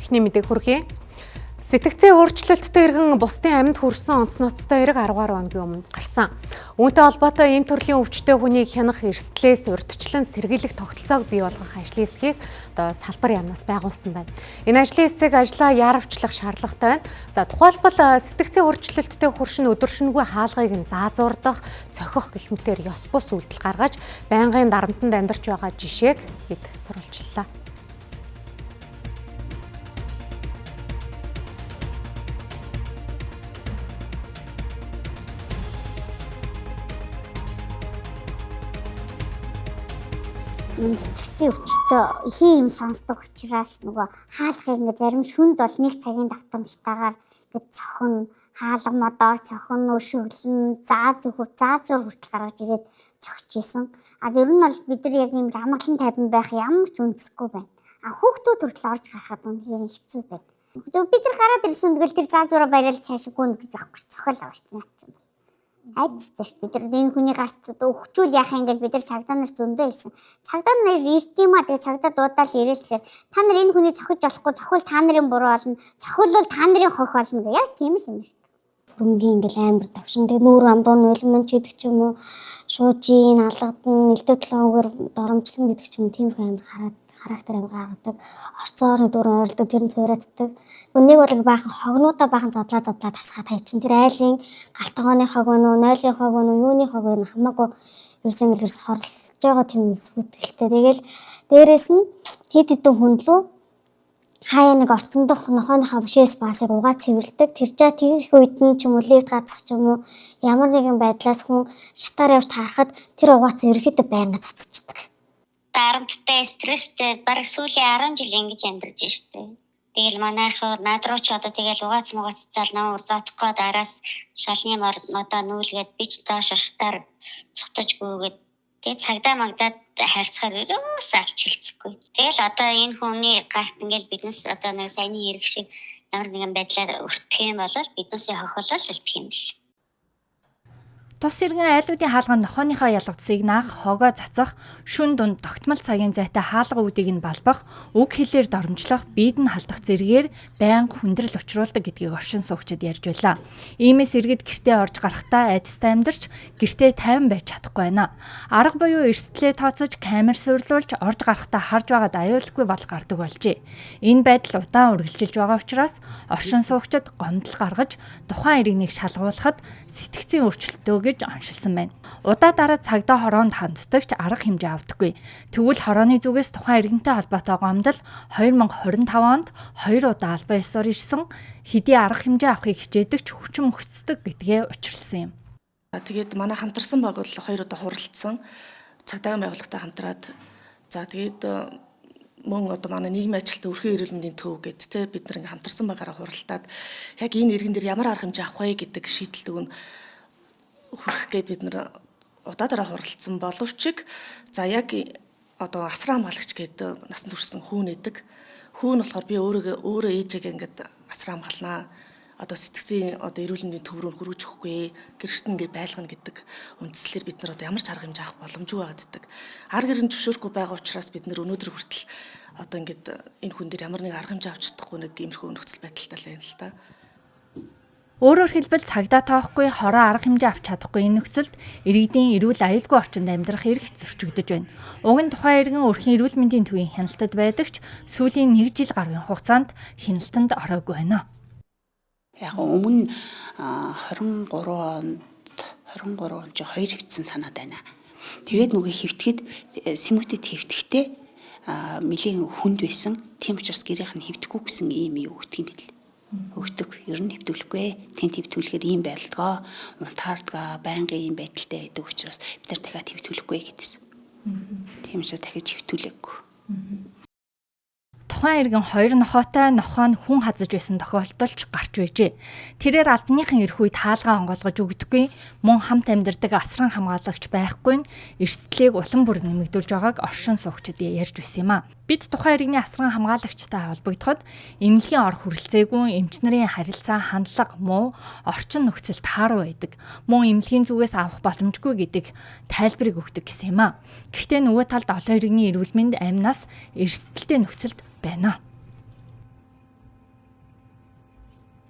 Эхний мэдээг хүргэе. Сэтгцийн өөрчлөлттэй иргэн бусдын амьд хүрсэн онц ноцтой эрг 10 гаруй өдрийн өмнө гарсан. Үүнтэй холбоотой ийм төрлийн өвчтөе хүнийг хянах эрсдлээс урьдчилан сэргийлэх тогтолцоог бий болгох ажлын хэсгийг салбар яамнаас байгуулсан байна. Энэ ажлын хэсэг ажлаа яарвчлах шаардлагатай байна. За тухайлбал сэтгцийн өөрчлөлттэй хуршин өдөршингүй хаалгыг нь заазуурдах, цохих гэх мэтээр ёс бус үйлдэл гаргаж байнгын дарамтанд амьдарч байгаа жишээг бид сурвалжлаа. Сэтгцийн өвчтөе хин юм сонсдог учраас нөгөө хаалгыг ингээ зарим шүнд бол нэг цагийн давтамжтайгаар ингээ цохин хаалга модоор цохин өшөглөн заазуур хүртэл гаргаж ирээд цохиж исэн. Ер нь бол бид нар яг юм амгалан тайван байх ямар ч үндэсгүй байна. Хүүхдүүд хүртэл орж гарахад үнэхээр хэцүү байна. Бид нар гараад ирсэн тэгэл тэр заазуураа бариад цааш гүн гэж байхгүй цохол авч чинь. Айдстай ш. Бид нар энэ хүний гарт өгчүүл яах юм гэж бид нар цагдаа нар зөндөө хэлсэн. Цагдаа нар ирд юм аа тэгээ цагдаа дуудаал ирээлсээр та нар энэ хүний цохиж болохгүй цохол та нарын буруу болно. Цохол та нарын хох болно гэх яг тийм л юм ш. Хөрөнгөний ингээл амар тагшин тэгээ нүүр амруу нулимэн ч гэдэг ч юм уу шуужийн алгадан нэлээд толгоогоор доромжлон гэдэг ч юм уу тиймэрхүү амар характер амар гаргадаг. Орцоор дөрөв ойролдог тэр нь цуврааддаг. Нэг бол баахан хогнуудаа баахан задлаа тасгаад хайчин. Тэр айлын галтгооны хог вэ нүү, нойлын хог вэ нүү, юуны хог вэ хамаагүй ерөөсөө хорлож байгаа тийм сүтгэлтэй. Тэгэл дээрэс нь хэд хэдэн хүнлүү хаяа нэг орцон дох нохооныхоо бишээс баасыг угаа цэвэрлдэг. Тэр их үед нь ч юм уу лифт гацах ч юм уу ямар нэгэн байдлаас хүн шатаар явж таарахад тэр угаац ерөөхдөө байнга цацчихдаг. Дарамттай стресстэй бараг сүүлийн 10 жил ингэж амьдарч штэ. Тэгэл манайхаа над руу ч одоо тэгэл угаац цаал нам урзаахгүй дараас шалны модоо нүүлгээд бич доош шартаар цутаж гүйгээд тэгээ цагдаа магдаад хайрцахаар өрөөс авч хэлцэхгүй. Тэгэл одоо энэ хүний гарт ингээл биднес одоо нэг саяны хэрэг шиг ямар нэгэн байдлаар өртөх юм бол биднесээ хохиолол үлдэх юм л. Тус иргэн айлуудын хаалганд нохооныхоо ялгацыг наах, хогоо цацах, шүн дунд тогтмол цагийн зайтай хаалга үүдийг нь балбах, үг хэлээр доромжлох, биед нь халдах зэргээр байнга хүндрэл учруулдаг гэдгийг оршин суугчид ярьж байлаа. Иймээс иргэд гэртээ орж гарахдаа айдастай амьдарч гэртээ тайван байж чадахгүй байна. Арга буюу эрсдлээ тооцож камер суйрлуулж орж гарахдаа харж байгаад аюулгүй бол гардаг болжээ. Энэ байдал удаан үргэлжилж байгаа учраас оршин суугчид гомдол гаргаж тухайн иргэнийг шалгуулахад сэтгцийн өөрчлөлтөө оншилсан байна. Удаа дараа цагдаа хороонд ханддагч арга хэмжээ авдаггүй. Тэгвэл хорооны зүгээс тухайн иргэнтэй холбоотой гомдол 2025 онд 2 удаа албан ёсоор ирсэн хэдий арга хэмжээ авахыг хичээдэг ч хүчин мөхцдөг гэдгээ учрлсан юм. Тэгээд манай хамтарсан баг бол 2 удаа хуралдсан. Цагдаагийн байгууллагатай хамтраад тэгээд мөн одоо манай нийгмийн ажилтны өрхөн эрүүл мэндийн төв гэдэг те бид нар ингээм хамтарсан багаараа хуралдаад яг энэ иргэн дээр ямар арга хэмжээ авах вэ гэдэг шийдэлтийг нь хүрэх гээд бид нар удаа дараа хуралдсан боловч за яг одоо асран хамгаалагч гэдэг насанд хүрсэн хүүн нэдэг. Хүүн болохоор би өөрөө ээжээгээ ингээд асран хамгаалнаа. Одоо сэтгцийн одоо эрүүл мэндийн төв рүү хөргөж өгөхгүй, гэрэгт ингээд байлгана гэдэг үндслээр бид нар одоо ямар ч арга хэмжээ авах боломжгүй байгаад байдаг. Арга гэрэн зөвшөөрөхгүй байгаа учраас бид нар өнөөдөр хүртэл одоо ингээд энэ хүн дээр ямар нэг арга хэмжээ авч чадахгүй нэг иймэрхүү нөхцөл байдалтай л байна л та. Өөрөөр хэлбэл цагдаа тоохгүй, хороо арга хэмжээ авч чадахгүй энэ нөхцөлд иргэдийн эрүүл аюулгүй орчинд амьдрах эрх зөрчигдөж байна. Уг нь тухайн иргэн өрхийн эрүүл мэндийн төвийн хяналтад байдаг ч сүүлийн 1 жил гаруйн хугацаанд хяналтанд ороогүй байна. Яг өмнө 23 онд ч 2 хэвтсэн санаад байна. Тэгээд нөгөө хэвтгэхэд сэмэгтэд хэвтгэхдээ нэлийн хүнд байсан. Тийм учраас гэрийнх нь хэвтгэхгүй гэсэн ийм юу өгдөг юм бэл. Өгдөг. Ер нь хэвтүүлэхгүй. Тэнт хэвтүүлэхээр ийм байлдгаа, унтаардгаа, байнгын ийм байдалтай байдаг учраас бид нар дахиад хэвтүүлэхгүй гэдсэн. Тийм учраас дахиж хэвтүүлээгүй. Тухайн иргэн 2 нохоотой нохоо нь хүн хазаж байсан тохиолдолч гарч байжээ. Тэрээр албаныхан эрх үед хаалгаа онгойлгож өгдөггүй, мөн хамт амьдардаг асран хамгаалагч байхгүй нь эрсдлийг улам бүр нэмэгдүүлж байгааг оршин суугчид ярьж байсан юм а. Бид тухайн иргэний асран хамгаалагчтай холбогдоход эмнэлгийн ор хүрэлцээгүй, эмч нарын харилцаа хандлага муу, орчин нөхцөл тааруу байдаг. Мөн эмнэлгийн зүгээс авах боломжгүй гэдэг тайлбарыг өгдөг гэсэн юм а. Гэхдээ нөгөө талд олон иргэний эрүүл мэнд амнаас эрсдэлтэй нөхцөлд байна.